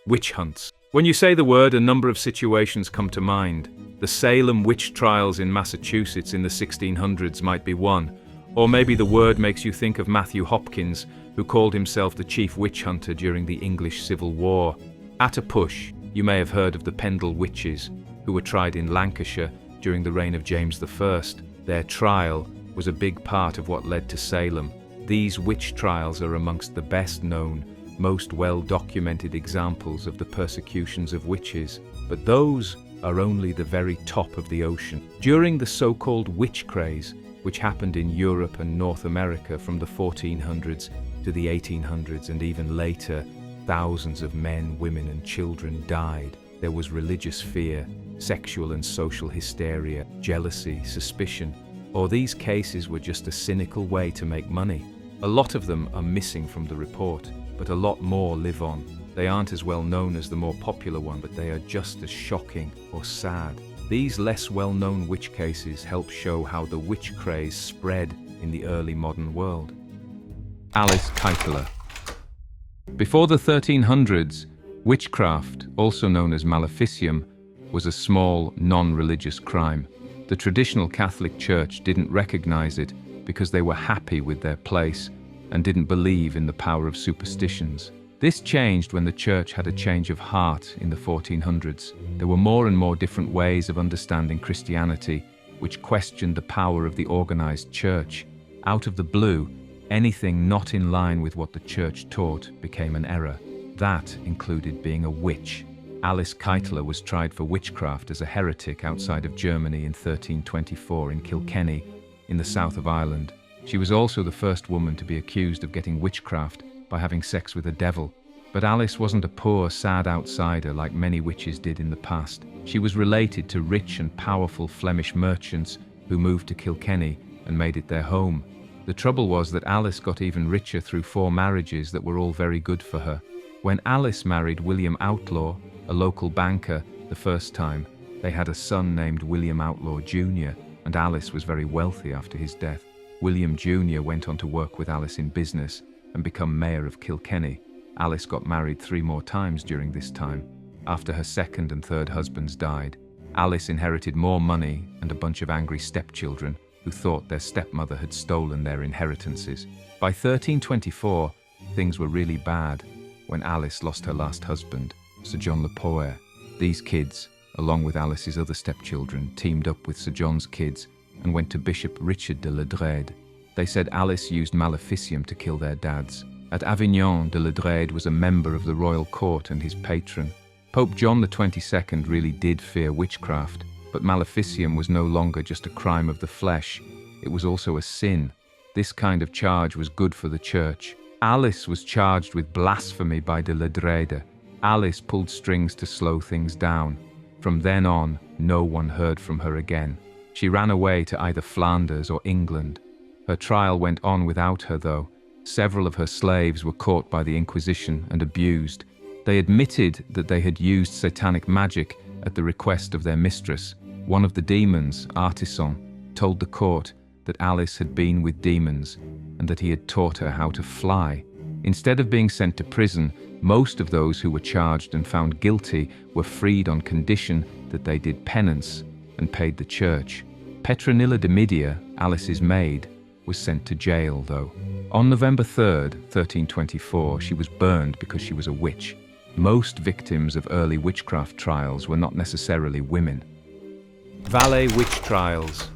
Witch hunts. When you say the word, a number of situations come to mind. The Salem Witch Trials in Massachusetts in the 1600s might be one, or maybe the word makes you think of Matthew Hopkins, who called himself the chief witch hunter during the English Civil War. At a push, you may have heard of the Pendle Witches, who were tried in Lancashire during the reign of James I. Their trial was a big part of what led to Salem. These witch trials are amongst the best known, most well-documented examples of the persecutions of witches, but those are only the very top of the ocean. During the so-called witch-craze, which happened in Europe and North America from the 1400s to the 1800s and even later, thousands of men, women and children died. There was religious fear, sexual and social hysteria, jealousy, suspicion, or these cases were just a cynical way to make money. A lot of them are missing from the report, but a lot more live on. They aren't as well known as the more popular one, but they are just as shocking or sad. These less well-known witch cases help show how the witch craze spread in the early modern world. Alice Keiteler. Before the 1300s, witchcraft, also known as maleficium, was a small, non-religious crime. The traditional Catholic Church didn't recognize it because they were happy with their place and didn't believe in the power of superstitions. This changed when the Church had a change of heart in the 1400s. There were more and more different ways of understanding Christianity, which questioned the power of the organized Church. Out of the blue, anything not in line with what the Church taught became an error. That included being a witch. Alice Keiteler was tried for witchcraft as a heretic outside of Germany in 1324 in Kilkenny, in the south of Ireland. She was also the first woman to be accused of getting witchcraft by having sex with a devil. But Alice wasn't a poor, sad outsider like many witches did in the past. She was related to rich and powerful Flemish merchants who moved to Kilkenny and made it their home. The trouble was that Alice got even richer through 4 marriages that were all very good for her. When Alice married William Outlaw, a local banker, the first time, they had a son named William Outlaw Jr., and Alice was very wealthy after his death. William Jr. went on to work with Alice in business and become mayor of Kilkenny. Alice got married 3 more times during this time. After her second and third husbands died, Alice inherited more money and a bunch of angry stepchildren who thought their stepmother had stolen their inheritances. By 1324, things were really bad when Alice lost her last husband, Sir John Le Poer. These kids, along with Alice's other stepchildren, teamed up with Sir John's kids and went to Bishop Richard de Ledrede. They said Alice used maleficium to kill their dads. At Avignon, de Ledrede was a member of the royal court and his patron. Pope John XXII really did fear witchcraft, but maleficium was no longer just a crime of the flesh, it was also a sin. This kind of charge was good for the church. Alice was charged with blasphemy by de Ledrede. Alice pulled strings to slow things down. From then on, no one heard from her again. She ran away to either Flanders or England. Her trial went on without her, though. Several of her slaves were caught by the Inquisition and abused. They admitted that they had used satanic magic at the request of their mistress. One of the demons, Artisan, told the court that Alice had been with demons and that he had taught her how to fly. Instead of being sent to prison, most of those who were charged and found guilty were freed on condition that they did penance and paid the church. Petronilla de Midia, Alice's maid, was sent to jail, though. On November 3rd, 1324, she was burned because she was a witch. Most victims of early witchcraft trials were not necessarily women. Valais Witch Trials.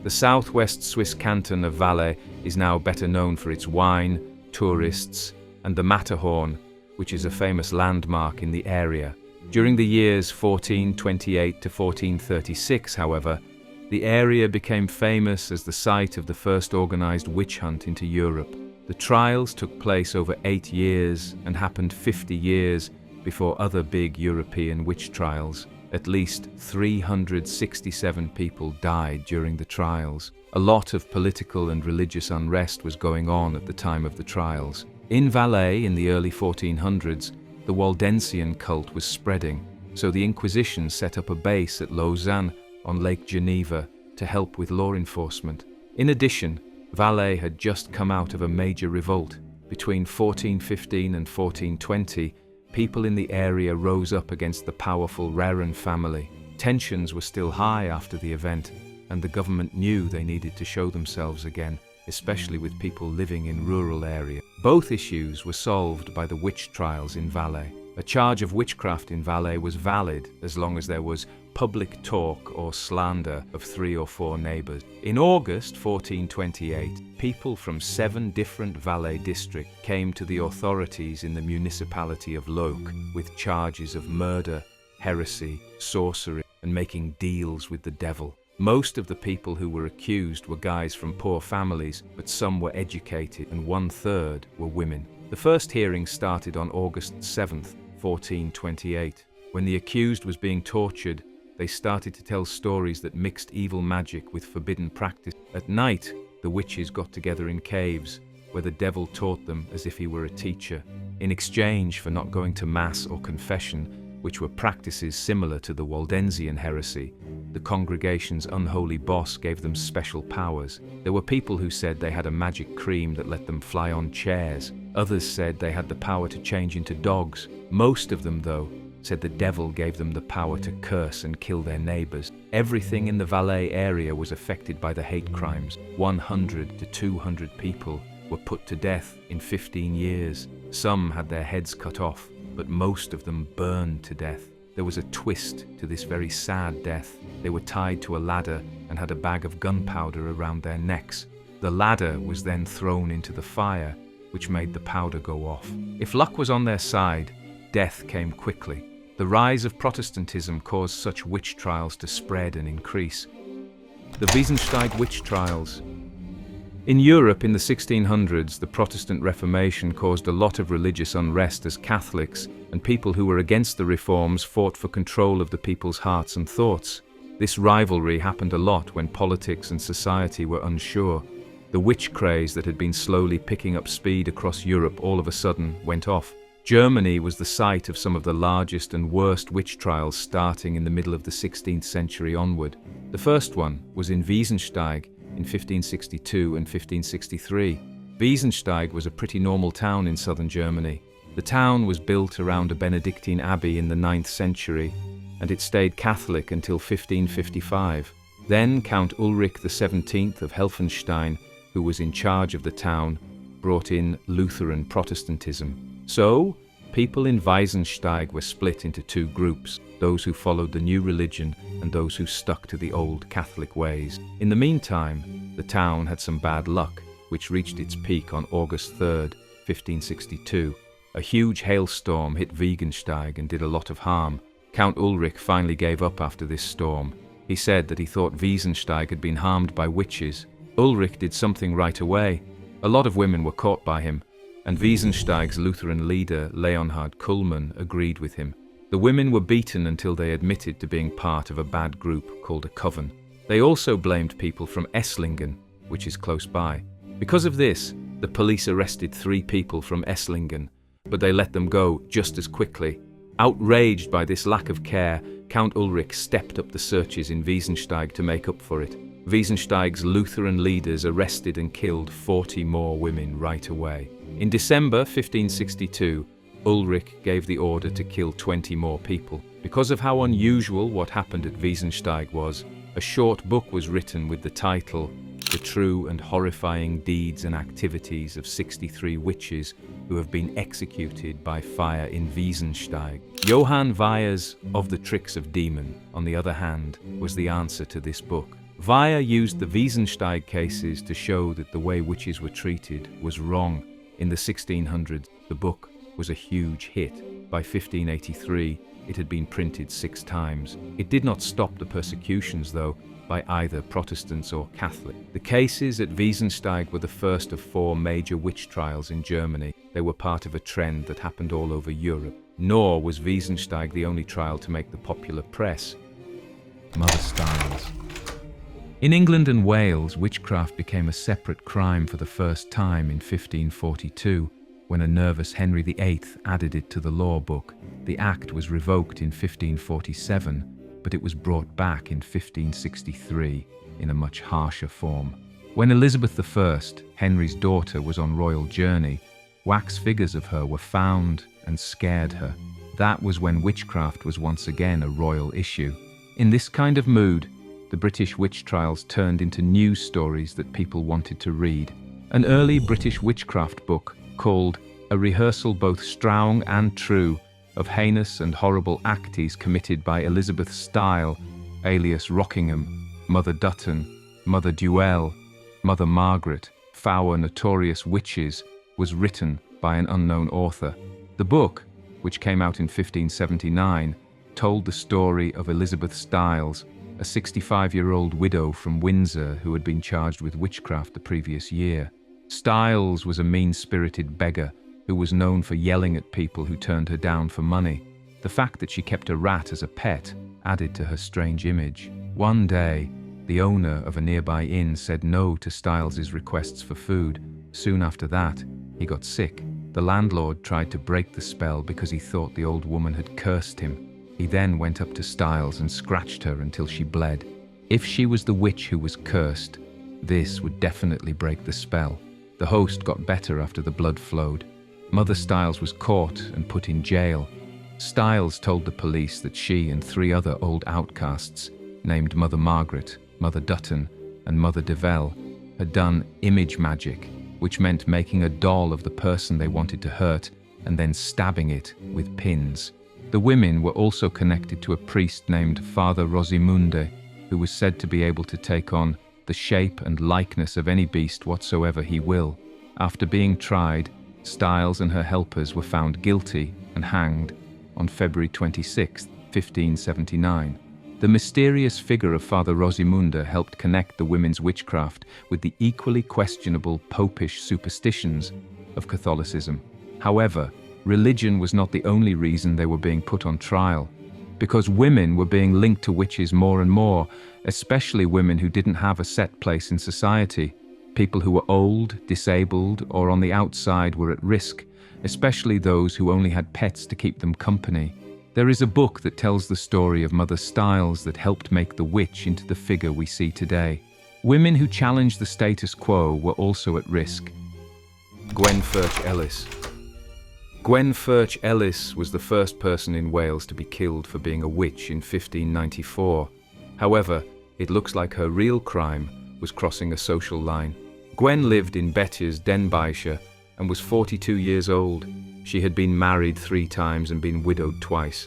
The southwest Swiss canton of Valais is now better known for its wine, tourists, and the Matterhorn, which is a famous landmark in the area. During the years 1428 to 1436, however, the area became famous as the site of the first organized witch hunt into Europe. The trials took place over 8 years and happened 50 years before other big European witch trials. At least 367 people died during the trials. A lot of political and religious unrest was going on at the time of the trials. In Valais, in the early 1400s, the Waldensian cult was spreading, so the Inquisition set up a base at Lausanne on Lake Geneva to help with law enforcement. In addition, Valais had just come out of a major revolt. Between 1415 and 1420, people in the area rose up against the powerful Reran family. Tensions were still high after the event, and the government knew they needed to show themselves again, especially with people living in rural areas. Both issues were solved by the witch trials in Valais. A charge of witchcraft in Valais was valid as long as there was public talk or slander of 3 or 4 neighbours. In August 1428, people from 7 different Valais districts came to the authorities in the municipality of Loc with charges of murder, heresy, sorcery, and making deals with the devil. Most of the people who were accused were guys from poor families, but some were educated, and 1/3 were women. The first hearing started on August 7th, 1428. When the accused was being tortured, they started to tell stories that mixed evil magic with forbidden practice. At night, the witches got together in caves, where the devil taught them as if he were a teacher. In exchange for not going to mass or confession, which were practices similar to the Waldensian heresy, the congregation's unholy boss gave them special powers. There were people who said they had a magic cream that let them fly on chairs. Others said they had the power to change into dogs. Most of them, though, said the devil gave them the power to curse and kill their neighbours. Everything in the Valais area was affected by the hate crimes. 100 to 200 people were put to death in 15 years. Some had their heads cut off, but most of them burned to death. There was a twist to this very sad death. They were tied to a ladder and had a bag of gunpowder around their necks. The ladder was then thrown into the fire, which made the powder go off. If luck was on their side, death came quickly. The rise of Protestantism caused such witch trials to spread and increase. The Wiesensteig witch trials. In Europe in the 1600s, the Protestant Reformation caused a lot of religious unrest as Catholics and people who were against the reforms fought for control of the people's hearts and thoughts. This rivalry happened a lot when politics and society were unsure. The witch craze that had been slowly picking up speed across Europe all of a sudden went off. Germany was the site of some of the largest and worst witch trials starting in the middle of the 16th century onward. The first one was in Wiesensteig in 1562 and 1563. Wiesensteig was a pretty normal town in southern Germany. The town was built around a Benedictine abbey in the 9th century, and it stayed Catholic until 1555. Then Count Ulrich XVII of Helfenstein, who was in charge of the town, brought in Lutheran Protestantism. So, people in Wiesensteig were split into 2 groups, those who followed the new religion and those who stuck to the old Catholic ways. In the meantime, the town had some bad luck, which reached its peak on August 3rd, 1562. A huge hailstorm hit Wiesensteig and did a lot of harm. Count Ulrich finally gave up after this storm. He said that he thought Wiesensteig had been harmed by witches. Ulrich did something right away. A lot of women were caught by him, and Wiesensteig's Lutheran leader, Leonhard Kuhlmann, agreed with him. The women were beaten until they admitted to being part of a bad group called a coven. They also blamed people from Esslingen, which is close by. Because of this, the police arrested 3 people from Esslingen, but they let them go just as quickly. Outraged by this lack of care, Count Ulrich stepped up the searches in Wiesensteig to make up for it. Wiesensteig's Lutheran leaders arrested and killed 40 more women right away. In December 1562, Ulrich gave the order to kill 20 more people. Because of how unusual what happened at Wiesensteig was, a short book was written with the title, The True and Horrifying Deeds and Activities of 63 Witches Who Have Been Executed by Fire in Wiesensteig. Johann Weyer's Of the Tricks of Demon, on the other hand, was the answer to this book. Weyer used the Wiesensteig cases to show that the way witches were treated was wrong. In the 1600s, the book was a huge hit. By 1583, it had been printed 6 times. It did not stop the persecutions, though, by either Protestants or Catholic. The cases at Wiesensteig were the first of 4 major witch trials in Germany. They were part of a trend that happened all over Europe. Nor was Wiesensteig the only trial to make the popular press. Mother styles. In England and Wales, witchcraft became a separate crime for the first time in 1542, when a nervous Henry VIII added it to the law book. The act was revoked in 1547, but it was brought back in 1563 in a much harsher form. When Elizabeth I, Henry's daughter, was on royal journey, Wax figures of her were found and scared her. That was when witchcraft was once again a royal issue. In this kind of mood, the British witch trials turned into news stories that people wanted to read. An early British witchcraft book called A Rehearsal Both Strong and True of Heinous and Horrible Actes Committed by Elizabeth Style, alias Rockingham, Mother Dutton, Mother Duell, Mother Margaret, Fower Notorious Witches, was written by an unknown author. The book, which came out in 1579, told the story of Elizabeth Styles, a 65-year-old widow from Windsor who had been charged with witchcraft the previous year. Styles was a mean-spirited beggar who was known for yelling at people who turned her down for money. The fact that she kept a rat as a pet added to her strange image. One day, the owner of a nearby inn said no to Styles's requests for food. Soon after that, he got sick. The landlord tried to break the spell because he thought the old woman had cursed him. He then went up to Styles and scratched her until she bled. If she was the witch who was cursed, this would definitely break the spell. The host got better after the blood flowed. Mother Styles was caught and put in jail. Styles told the police that she and 3 other old outcasts, named Mother Margaret, Mother Dutton, and Mother Devell, had done image magic, which meant making a doll of the person they wanted to hurt and then stabbing it with pins. The women were also connected to a priest named Father Rosimunde, who was said to be able to take on the shape and likeness of any beast whatsoever he will. After being tried, Styles and her helpers were found guilty and hanged on February 26, 1579. The mysterious figure of Father Rosimunda helped connect the women's witchcraft with the equally questionable popish superstitions of Catholicism. However, religion was not the only reason they were being put on trial, because women were being linked to witches more and more, especially women who didn't have a set place in society. People who were old, disabled, or on the outside were at risk, especially those who only had pets to keep them company. There is a book that tells the story of Mother Styles that helped make the witch into the figure we see today. Women who challenged the status quo were also at risk. Gwen Furch Ellis. Gwen Furch Ellis was the first person in Wales to be killed for being a witch in 1594. However, it looks like her real crime was crossing a social line. Gwen lived in Betws, Denbighshire, and was 42 years old. She had been married 3 times and been widowed twice.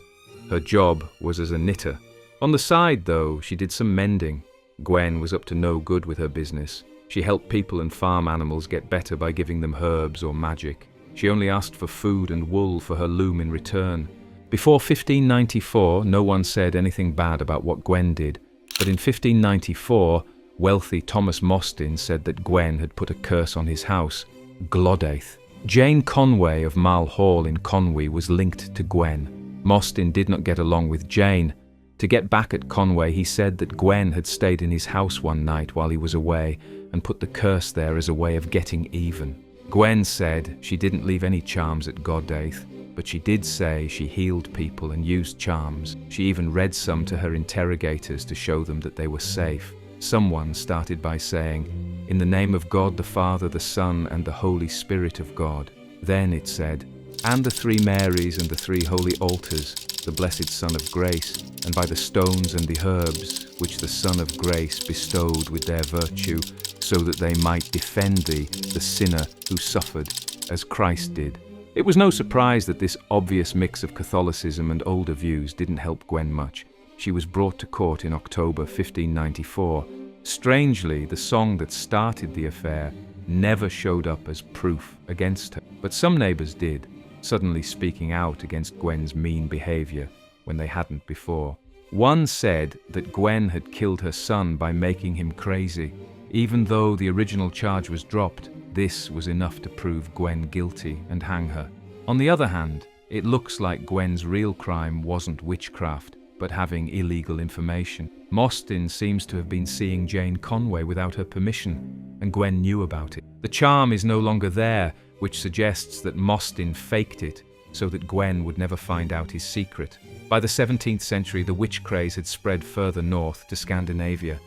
Her job was as a knitter. On the side, though, she did some mending. Gwen was up to no good with her business. She helped people and farm animals get better by giving them herbs or magic. She only asked for food and wool for her loom in return. Before 1594, no one said anything bad about what Gwen did. But in 1594, wealthy Thomas Mostyn said that Gwen had put a curse on his house, Glodaith. Jane Conway of Marl Hall in Conwy was linked to Gwen. Mostyn did not get along with Jane. To get back at Conway, he said that Gwen had stayed in his house one night while he was away and put the curse there as a way of getting even. Gwen said she didn't leave any charms at Glodaith, but she did say she healed people and used charms. She even read some to her interrogators to show them that they were safe. Someone started by saying, "In the name of God the Father, the Son, and the Holy Spirit of God." Then it said, "And the 3 Marys and the 3 holy altars, the blessed Son of Grace, and by the stones and the herbs, which the Son of Grace bestowed with their virtue, so that they might defend thee, the sinner who suffered, as Christ did." It was no surprise that this obvious mix of Catholicism and older views didn't help Gwen much. She was brought to court in October 1594. Strangely, the song that started the affair never showed up as proof against her, but some neighbours did, suddenly speaking out against Gwen's mean behaviour when they hadn't before. One said that Gwen had killed her son by making him crazy. Even though the original charge was dropped, this was enough to prove Gwen guilty and hang her. On the other hand, it looks like Gwen's real crime wasn't witchcraft, but having illegal information. Mostyn seems to have been seeing Jane Conway without her permission, and Gwen knew about it. The charm is no longer there, which suggests that Mostyn faked it so that Gwen would never find out his secret. By the 17th century, the witch craze had spread further north to Scandinavia.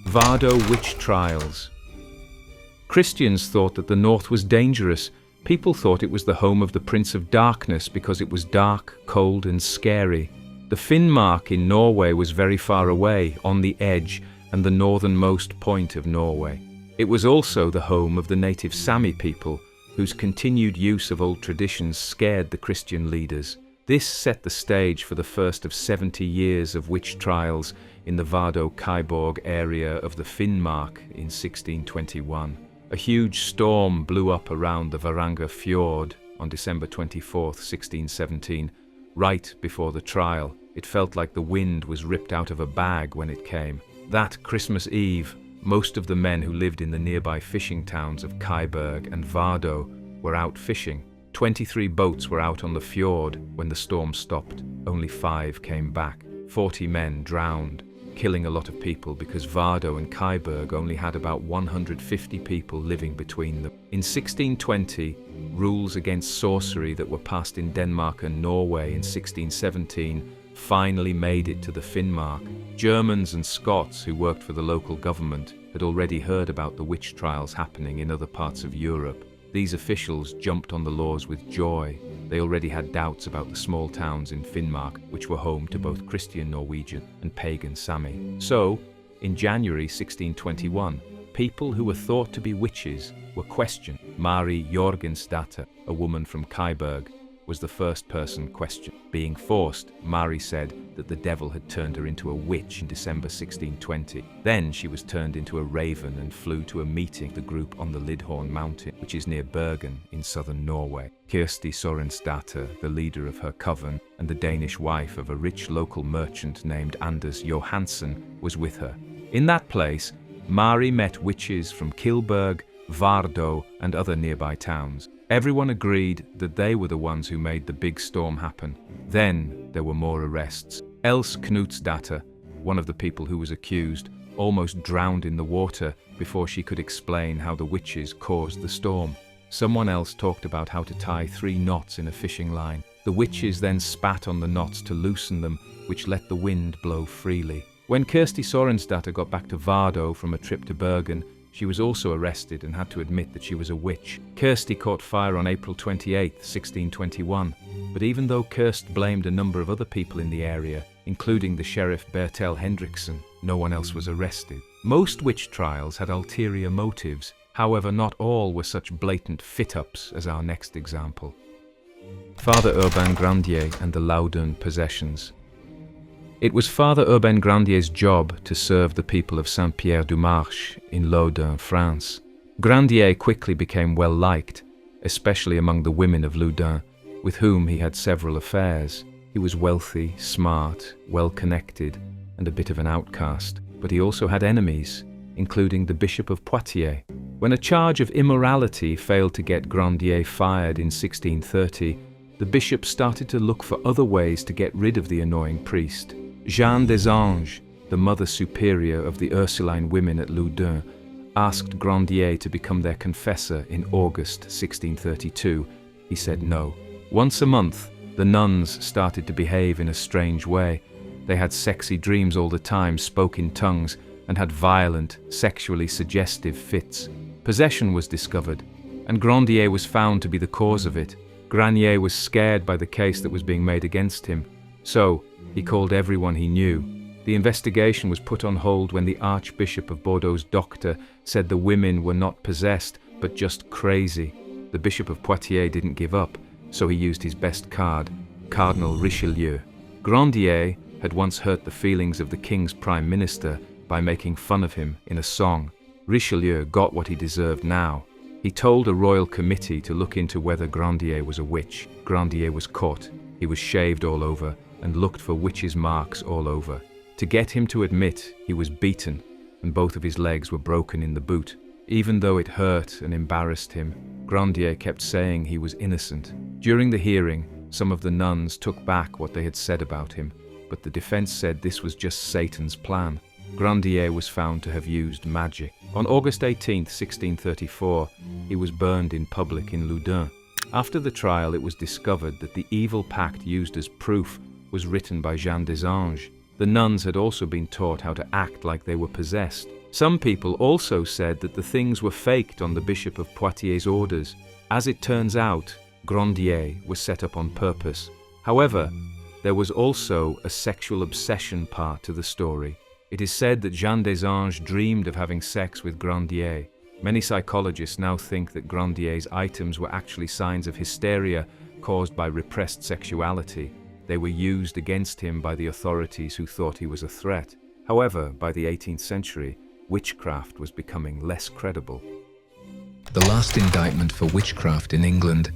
Pendle Witch Trials. Christians thought that the north was dangerous People thought it was the home of the Prince of Darkness because it was dark, cold and scary. The Finnmark in Norway was very far away, on the edge and the northernmost point of Norway. It was also the home of the native Sami people, whose continued use of old traditions scared the Christian leaders. This set the stage for the first of 70 years of witch trials in the Vardø-Kyborg area of the Finnmark in 1621. A huge storm blew up around the Varanger Fjord on December 24, 1617, right before the trial. It felt like the wind was ripped out of a bag when it came. That Christmas Eve, most of the men who lived in the nearby fishing towns of Kyborg and Vardø were out fishing. 23 boats were out on the fjord when the storm stopped. Only 5 came back. 40 men drowned, killing a lot of people because Vardø and Kyborg only had about 150 people living between them. In 1620, rules against sorcery that were passed in Denmark and Norway in 1617 finally made it to the Finnmark. Germans and Scots who worked for the local government had already heard about the witch trials happening in other parts of Europe. These officials jumped on the laws with joy. They already had doubts about the small towns in Finnmark, which were home to both Christian Norwegian and pagan Sami. So, in January 1621, people who were thought to be witches were questioned. Mari Jorgensdatter, a woman from Kyborg, was the first person questioned. Being forced, Mari said that the devil had turned her into a witch in December 1620. Then she was turned into a raven and flew to a meeting of the group on the Lidhorn mountain, which is near Bergen in southern Norway. Kirsti Sorensdatter, the leader of her coven and the Danish wife of a rich local merchant named Anders Johansen, was with her. In that place, Mari met witches from Kilberg, Vardø and other nearby towns. Everyone agreed that they were the ones who made the big storm happen. Then there were more arrests. Else Knutsdatter, one of the people who was accused, almost drowned in the water before she could explain how the witches caused the storm. Someone else talked about how to tie 3 knots in a fishing line. The witches then spat on the knots to loosen them, which let the wind blow freely. When Kirsti Sorensdatter got back to Vardø from a trip to Bergen, she was also arrested and had to admit that she was a witch. Kirsti caught fire on April 28, 1621, but even though Kirst blamed a number of other people in the area, including the sheriff Bertel Hendrickson, no one else was arrested. Most witch trials had ulterior motives, however not all were such blatant fit-ups as our next example. Father Urbain Grandier and the Loudun possessions. It was Father Urbain Grandier's job to serve the people of Saint-Pierre-du-Marche in Loudun, France. Grandier quickly became well liked, especially among the women of Loudun, with whom he had several affairs. He was wealthy, smart, well-connected, and a bit of an outcast, but he also had enemies, including the Bishop of Poitiers. When a charge of immorality failed to get Grandier fired in 1630, the bishop started to look for other ways to get rid of the annoying priest. Jeanne des Anges, the mother superior of the Ursuline women at Loudun, asked Grandier to become their confessor in August 1632. He said no. Once a month, the nuns started to behave in a strange way. They had sexy dreams all the time, spoke in tongues, and had violent, sexually suggestive fits. Possession was discovered, and Grandier was found to be the cause of it. Granier was scared by the case that was being made against him, so he called everyone he knew. The investigation was put on hold when the Archbishop of Bordeaux's doctor said the women were not possessed, but just crazy. The Bishop of Poitiers didn't give up, so he used his best card, Cardinal Richelieu. Grandier had once hurt the feelings of the king's prime minister by making fun of him in a song. Richelieu got what he deserved now. He told a royal committee to look into whether Grandier was a witch. Grandier was caught. He was shaved all over and looked for witches' marks all over. To get him to admit, he was beaten, and both of his legs were broken in the boot. Even though it hurt and embarrassed him, Grandier kept saying he was innocent. During the hearing, some of the nuns took back what they had said about him, but the defense said this was just Satan's plan. Grandier was found to have used magic. On August 18, 1634, he was burned in public in Loudun. After the trial, it was discovered that the evil pact used as proof was written by Jeanne des Anges. The nuns had also been taught how to act like they were possessed. Some people also said that the things were faked on the Bishop of Poitiers' orders, As it turns out, Grandier was set up on purpose. However, there was also a sexual obsession part to the story. It is said that Jeanne des Anges dreamed of having sex with Grandier. Many psychologists now think that Grandier's items were actually signs of hysteria caused by repressed sexuality. They were used against him by the authorities who thought he was a threat. However, by the 18th century, witchcraft was becoming less credible. The last indictment for witchcraft in England.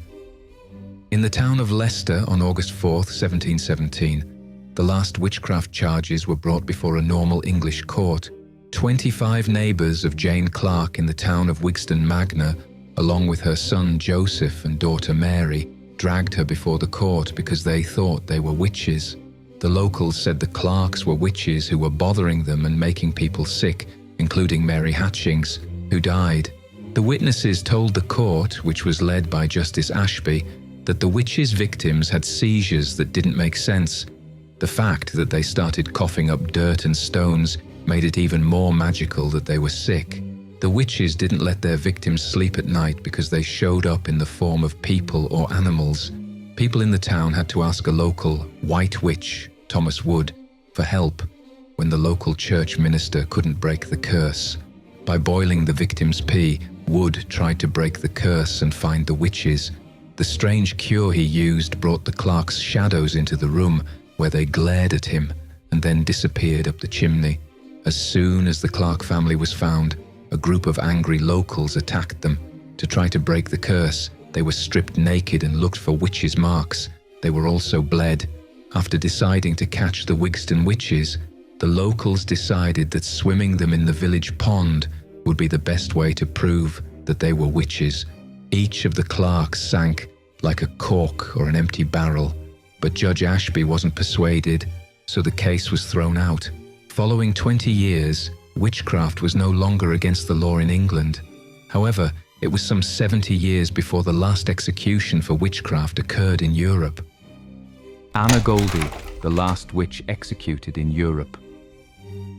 In the town of Leicester on August 4th, 1717, the last witchcraft charges were brought before a normal English court. 25 neighbours of Jane Clark in the town of Wigston Magna, along with her son Joseph and daughter Mary, dragged her before the court because they thought they were witches. The locals said the Clarks were witches who were bothering them and making people sick, including Mary Hatchings, who died. The witnesses told the court, which was led by Justice Ashby, that the witches' victims had seizures that didn't make sense. The fact that they started coughing up dirt and stones made it even more magical that they were sick. The witches didn't let their victims sleep at night because they showed up in the form of people or animals. People in the town had to ask a local white witch, Thomas Wood, for help when the local church minister couldn't break the curse. By boiling the victim's pee, Wood tried to break the curse and find the witches. The strange cure he used brought the Clarks' shadows into the room, where they glared at him and then disappeared up the chimney. As soon as the Clark family was found, a group of angry locals attacked them. To try to break the curse, they were stripped naked and looked for witches' marks. They were also bled. After deciding to catch the Wigston witches, the locals decided that swimming them in the village pond would be the best way to prove that they were witches. Each of the Clarks sank like a cork or an empty barrel, but Judge Ashby wasn't persuaded, so the case was thrown out. Following 20 years, witchcraft was no longer against the law in England. However, it was some 70 years before the last execution for witchcraft occurred in Europe. Anna Goldie, the last witch executed in Europe.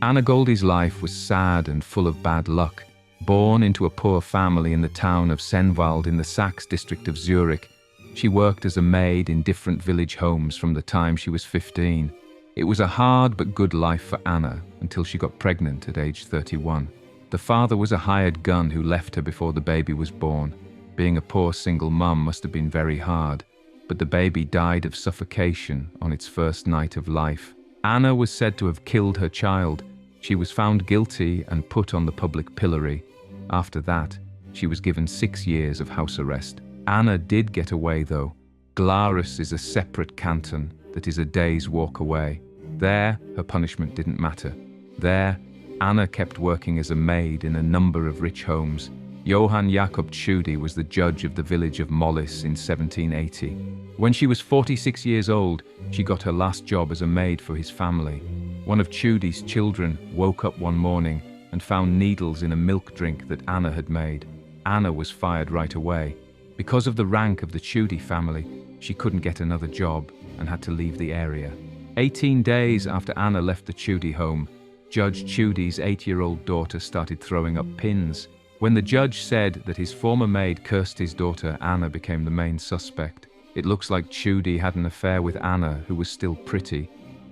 Anna Goldie's life was sad and full of bad luck. Born into a poor family in the town of Senwald in the Saxe district of Zurich, she worked as a maid in different village homes from the time she was 15. It was a hard but good life for Anna until she got pregnant at age 31. The father was a hired gun who left her before the baby was born. Being a poor single mum must have been very hard, but the baby died of suffocation on its first night of life. Anna was said to have killed her child. She was found guilty and put on the public pillory. After that, she was given 6 years of house arrest. Anna did get away though. Glarus is a separate canton that is a day's walk away. There, her punishment didn't matter. There, Anna kept working as a maid in a number of rich homes. Johann Jakob Tschudi was the judge of the village of Mollis in 1780. When she was 46 years old, she got her last job as a maid for his family. One of Tschudi's children woke up one morning and found needles in a milk drink that Anna had made. Anna was fired right away. Because of the rank of the Tschudi family, she couldn't get another job and had to leave the area. 18 days after Anna left the Tschudi home, Judge Tschudi's 8-year-old daughter started throwing up pins. When the judge said that his former maid cursed his daughter, Anna became the main suspect. It looks like Tschudi had an affair with Anna, who was still pretty,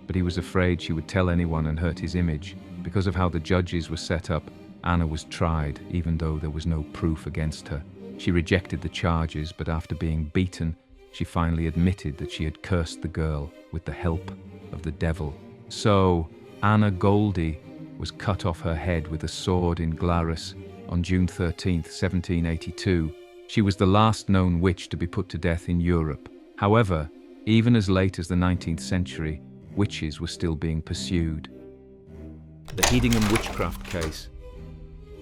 but he was afraid she would tell anyone and hurt his image. Because of how the judges were set up, Anna was tried, even though there was no proof against her. She rejected the charges, but after being beaten, she finally admitted that she had cursed the girl with the help of the devil. So, Anna Goldie was cut off her head with a sword in Glarus on June 13, 1782. She was the last known witch to be put to death in Europe. However, even as late as the 19th century, witches were still being pursued. The Hedingham witchcraft case.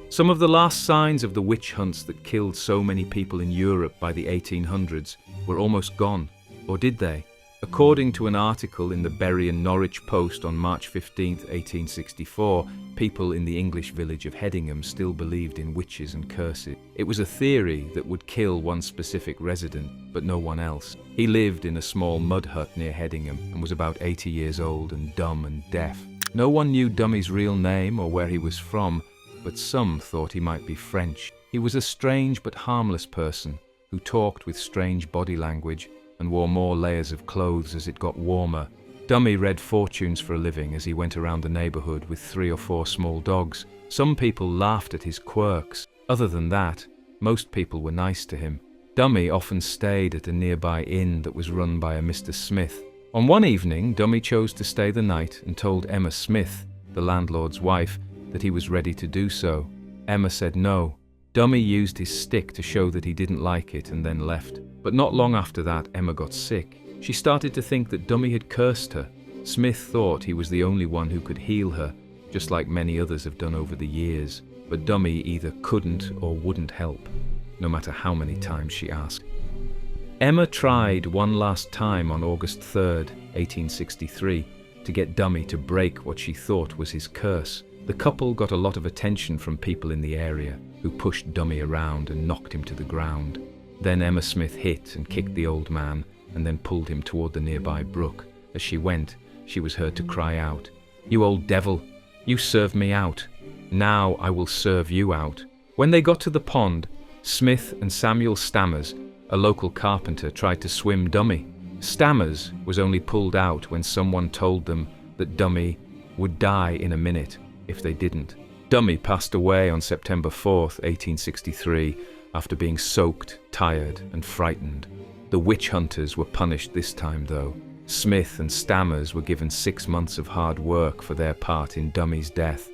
Some of the last signs of the witch hunts that killed so many people in Europe by the 1800s were almost gone, or did they? According to an article in the Bury and Norwich Post on March 15, 1864, people in the English village of Hedingham still believed in witches and curses. It was a theory that would kill one specific resident, but no one else. He lived in a small mud hut near Hedingham and was about 80 years old and dumb and deaf. No one knew Dummy's real name or where he was from, but some thought he might be French. He was a strange but harmless person who talked with strange body language and wore more layers of clothes as it got warmer. Dummy read fortunes for a living as he went around the neighborhood with 3 or 4 small dogs. Some people laughed at his quirks. Other than that, most people were nice to him. Dummy often stayed at a nearby inn that was run by a Mr. Smith. On one evening, Dummy chose to stay the night and told Emma Smith, the landlord's wife, that he was ready to do so. Emma said no. Dummy used his stick to show that he didn't like it and then left. But not long after that, Emma got sick. She started to think that Dummy had cursed her. Smith thought he was the only one who could heal her, just like many others have done over the years. But Dummy either couldn't or wouldn't help, no matter how many times she asked. Emma tried one last time on August 3rd, 1863, to get Dummy to break what she thought was his curse. The couple got a lot of attention from people in the area, who pushed Dummy around and knocked him to the ground. Then Emma Smith hit and kicked the old man, and then pulled him toward the nearby brook. As she went, she was heard to cry out, "You old devil, you served me out. Now I will serve you out." When they got to the pond, Smith and Samuel Stammers, a local carpenter, tried to swim Dummy. Stammers was only pulled out when someone told them that Dummy would die in a minute if they didn't. Dummy passed away on September 4th, 1863, after being soaked, tired, and frightened. The witch hunters were punished this time, though. Smith and Stammers were given 6 months of hard work for their part in Dummy's death.